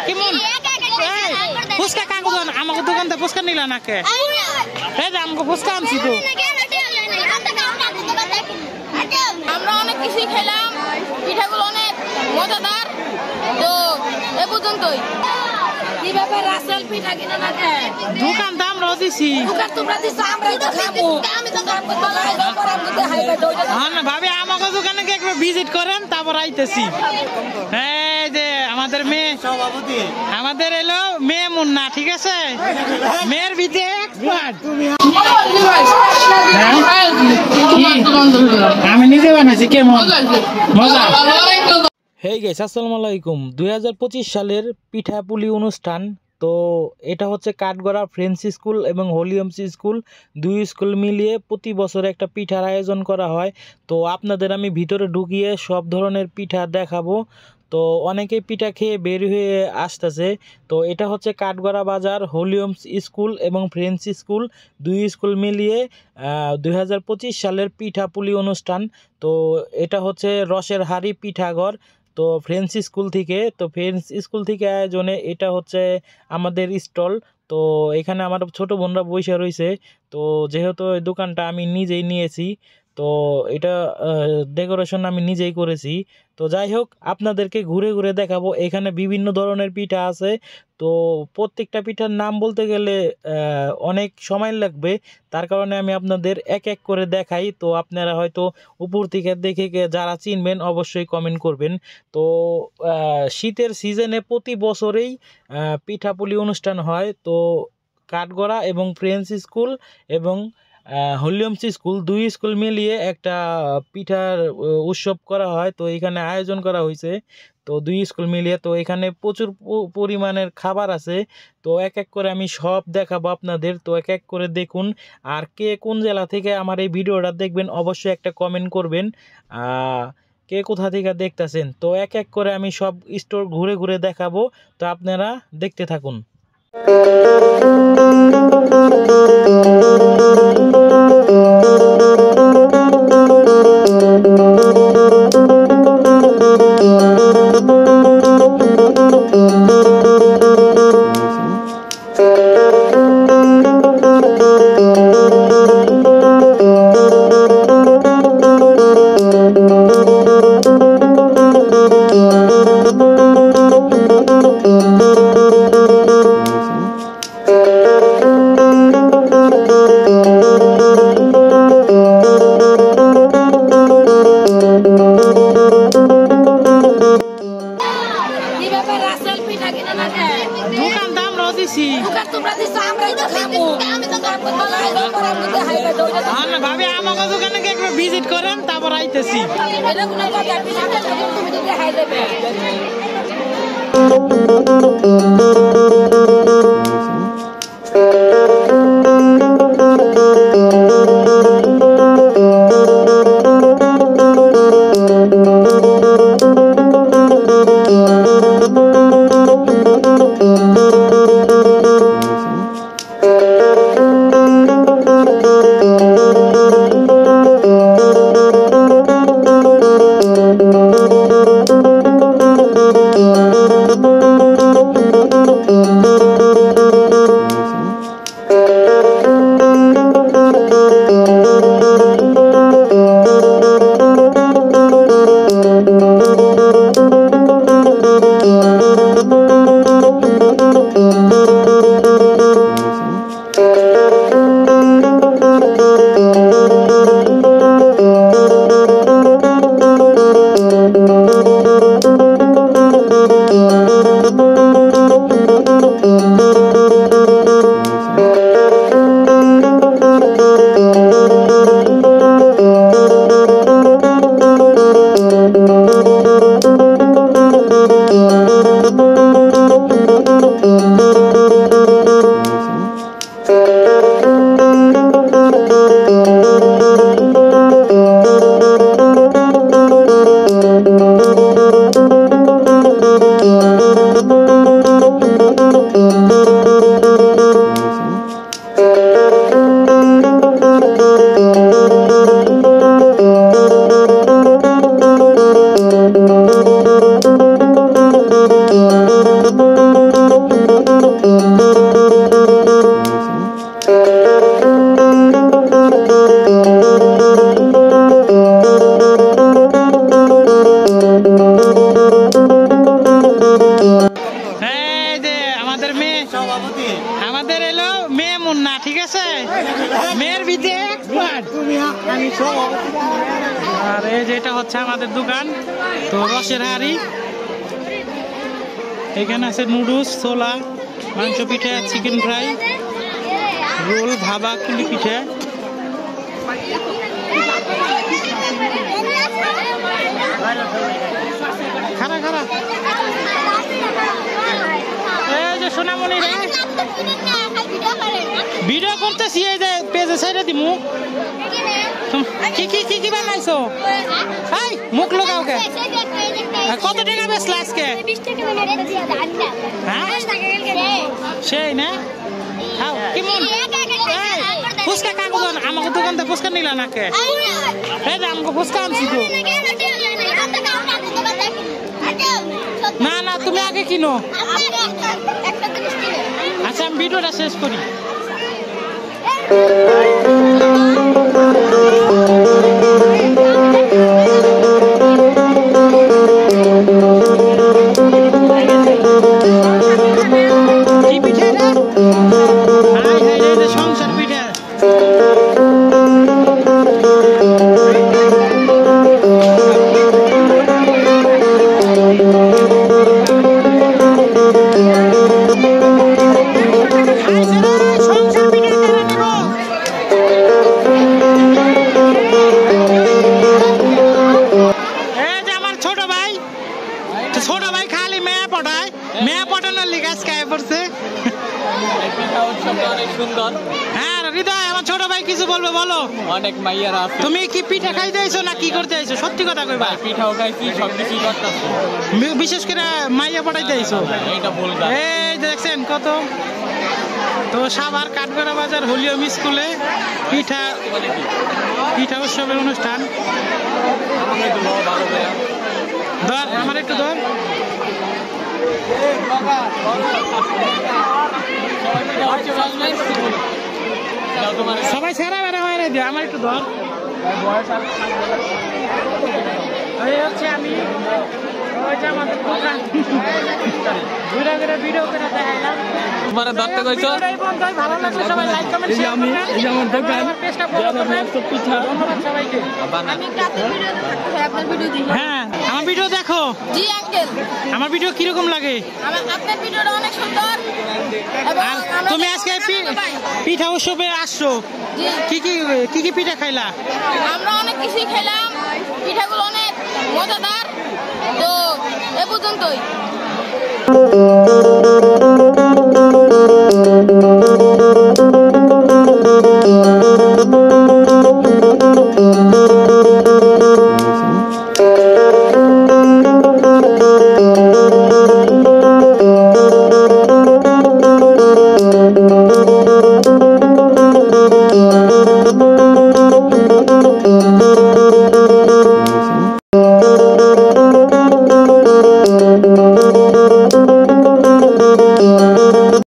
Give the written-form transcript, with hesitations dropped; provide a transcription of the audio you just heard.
কেমন ফুচকা কাগজ আমাকে দোকান থেকে ফুচকা নিলা নাকে এই যে আমাকে ফুচকা আনছি তো আমরা অনেক কিছু খেলাম পিঠাগুলো অনেক মজাদার তো এ পর্যন্তই কি ব্যাপার রাসেল পিঠা কিনা না দেয় দোকান দাম রদিছি দোকান তোমরা দিছ আমরাই তো খাবো আমি তো কাম করতে লাগাই পর আমি তো হাইবা দই হ্যাঁ না ভাবি আমাকে দোকানে গিয়ে একবার ভিজিট করেন তারপর আইতেছি এই যে আমাদের মেয়ে সভাপতি আমাদের এলো মেয়ে মুন্না ঠিক আছে মেয়ের ভিতরে এক্সপার্ট আমি নিজে বানাইছি কেমন মজা হেই গাইস আসসালামু আলাইকুম 2025 সালের পিঠাপুলি অনুষ্ঠান তো এটা হচ্ছে কাঠগড়া ফ্রেন্স স্কুল এবং হোলিয়ামস স্কুল দুই স্কুল মিলিয়ে প্রতি বছর একটা পিঠার আয়োজন করা হয় তো আপনাদের আমি ভিতরে ঢুকিয়ে সব ধরনের পিঠা দেখাবো তো অনেকেই পিঠা খেয়ে বের হয়ে আসতেছে তো এটা হচ্ছে কাঠগড়া বাজার হোলিয়ামস স্কুল এবং ফ্রেন্স স্কুল দুই স্কুল মিলিয়ে 2025 সালের পিঠাপুলি অনুষ্ঠান তো এটা হচ্ছে রসের হাড়ি পিঠাঘর তো ফ্রেন্স স্কুল থেকে আয়োজনে এটা হচ্ছে আমাদের স্টল তো এখানে আমার ছোট বোনরা বসে রয়েছে তো যেহেতু এই দোকানটা আমি নিজেই নিয়েছি তো এটা ডেকোরেশন আমি নিজেই করেছি তো যাই হোক আপনাদেরকে ঘুরে ঘুরে দেখাবো এখানে বিভিন্ন ধরনের পিঠা আছে তো প্রত্যেকটা পিঠার নাম বলতে গেলে অনেক সময় লাগবে তার কারণে আমি আপনাদের এক এক করে দেখাই তো আপনারা হয়তো উপর থেকে দেখে যারা চিনবেন অবশ্যই কমেন্ট করবেন তো শীতের সিজনে প্রতি বছরেই পিঠাপুলি অনুষ্ঠান হয় তো কাঠগড়া এবং ফ্রেন্স স্কুল এবং হোলিয়ামস স্কুল দুই স্কুল মিলিয়ে একটা পিঠার উৎসব করা হয় তো এখানে আয়োজন করা হয়েছে তো দুই স্কুল মিলিয়ে তো এখানে প্রচুর পরিমাণের খাবার আছে তো এক এক করে আমি সব দেখাবো আপনাদের তো এক এক করে দেখুন আর কে কোন জেলা থেকে আমার এই ভিডিওটা দেখবেন অবশ্যই একটা কমেন্ট করবেন কে কোথা থেকে দেখতেছেন তো এক এক করে আমি সব স্টোর ঘুরে ঘুরে দেখাবো তো আপনারা দেখতে থাকুন দোকান দাম রদিছি দোকান তোমরা দিছ আমরাই তো খাবো আমি তো কাম করতে লাগাই পর আমি তো হাইবা দই হ্যাঁ না ভাবি আমাকে দোকানে গিয়ে একবার ভিজিট করেন তারপর আইতেছি এটা কোনো কথা পিঠাটা তুমি যদি হাই দেবে আছে মেয়ের বিতে এক্সপার্ট আর এই যেটা হচ্ছে আমাদের দোকান তো রসের হাড়ি এখানে আছে নুডলস ছোলা মাংস পিঠে চিকেন ফ্রাই রোল ভাবা কুলি পিঠে খারা খারা এই যে সোনামণি রে ভিডিও করতেছি এই যে পেজে সাইডে দিমু কি কি কি কি বানাইছো এই মুখ লাগাও কে কত টাকা বেচলা আজকে 20 টাকা মানে হ্যাঁ সেই না খাও কেমন ফুচকা কাকু আমাকে দোকান থেকে ফুচকা নিলা নাকে এই যে আমাকে ফুচকা আনছি তো না না তুমি আগে কিনো আচ্ছা আমি ভিডিওটা শেষ করি কি পিঠে রে হাই হাই রে সংসার পিঠে ছোট ভাই খালি মেয়ে পটায় মেয়ে পটানোর লিগে আজকে পড়ছে অনেক সুন্দর হ্যাঁ হৃদয় আমার ছোট ভাই কিছু বলবে বলো অনেক মাইয়ারা আছে তুমি কি পিঠা খাইতে আইছো না কি করতে আইছো সত্যি কথা কইবা পিঠাও খাইছি সব কিছুই করতেছি বিশেষ করে মাইয়া পটাইতে আইছো এইটা বলবা এই দেখছেন কত তো সাভার কাঠগড়া বাজার হোলিয়ম স্কুলে পিঠা পিঠা উৎসবের অনুষ্ঠান ধর আমার একটু ধর সবাই সেরা বেড়া হয় রে আমার একটু ধর এই হচ্ছে আমি আমাদের দোকান ঘুরে ঘুরে ভিডিও করে দেখাইলাম তোমার ধরতে কইছো ভালো লাগলে সবাই লাইক কমেন্ট শেয়ার করবেন এই যে আমার দোকান পেজটা ফলো করবেন পিঠা ধন্যবাদ সবাইকে আমি কাছে ভিডিও দেখতে আপনার ভিডিও দিই হ্যাঁ আমার ভিডিও দেখো জি আঙ্কেল আমার ভিডিও কি রকম লাগে আপনার ভিডিওটা অনেক সুন্দর এবং তুমি আজকে পিঠা উৎসবে আসছো কি কি কি কি পিঠা খাইলা আমরা অনেক কিছুই খেলাম পিঠাগুলো অনেক মজাদার তো এ পর্যন্তই